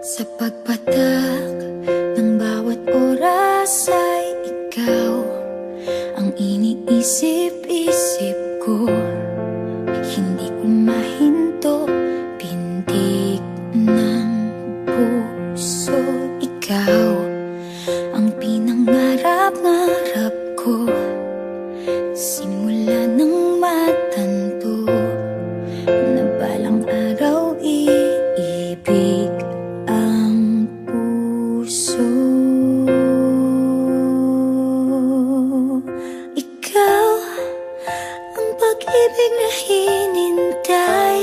Sa pagpatak ng bawat oras ay ikaw ang iniisip-isip ko. Hindi ko mahinto, pintig ng puso. Ikaw ang pinangarap-ngarap ko, simula ng matanto na balang araw iibig ang puso. Ikaw ang pag-ibig na hinintay,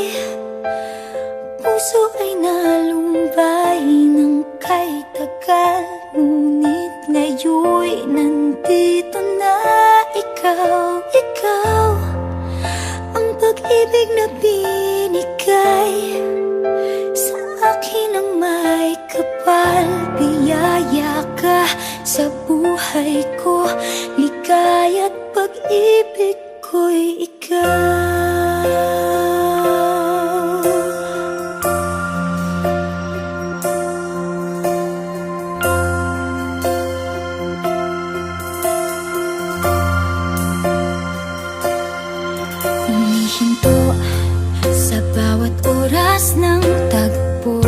puso ay nalumbay ng kay tagal, ngunit ngayon'y nandito na ikaw. Ikaw ang pag-ibig na binigay sa akin ang may kapal. Biyaya ka sa buhay ko, ligaya't pag-ibig ko'y ikaw. Humihinto sa bawat oras ng tagpo,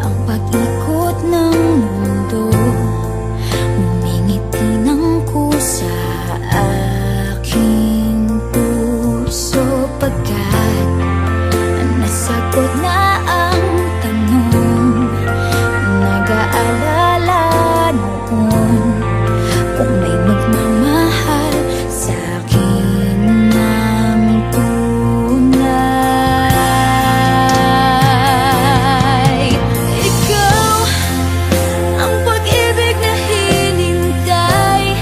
ang pag-ikot ng mundo, ngumingiti ng kusa aking puso. Pagkat nasagot na ang tanong, nag-aalala noon kung may magmamahal sa akin ng tunay. Ikaw ang pag-ibig na hinintay,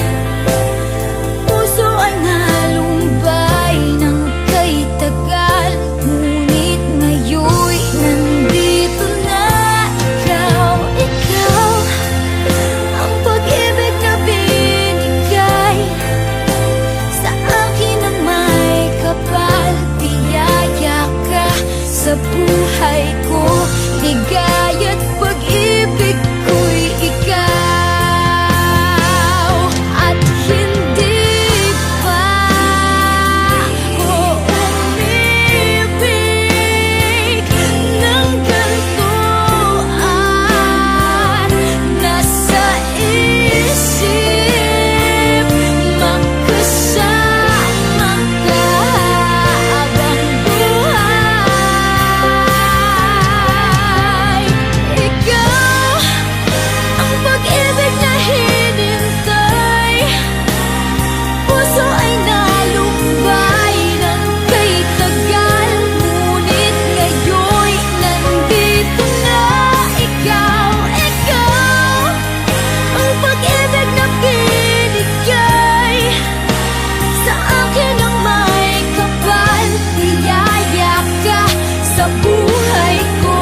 puso ay nalumbay ng kay tagal, ngunit ngayon'y nandito na ikaw. Ikaw ang pag-ibig na binigay sa akin ang may kapal. Biyaya ka sa buhay ko, ligaya't pag-ibig ko'y ikaw. At hindi pa ako umibig ng ganito, at nasa isip magkasama ka habang buhay. Ikaw ang pag-ibig na hinintay, puso ay nalumbay ng kay tagal, ngunit ngayon'y nandito na ikaw. Ikaw ang pag-ibig na binigay sa akin ang may kapal. Biyaya ka sa buhay ko,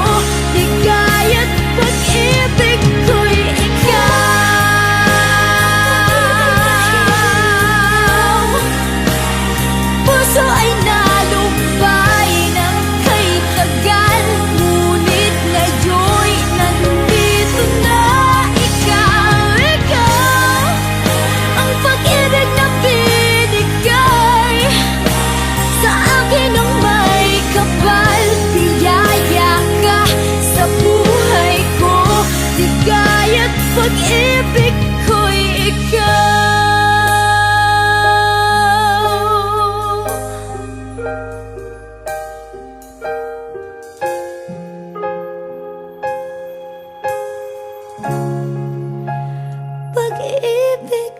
ligaya't pag-ibig ko'y ikaw. Puso ay nalumbay ng kay tagal, ngunit ngayon'y nandito na ikaw. Ikaw ang pag-ibig na binigay sa akin ang may kapal. Biyaya ka sa buhay ko, ligaya't pag-ibig ko'y ikaw. Pag-ibig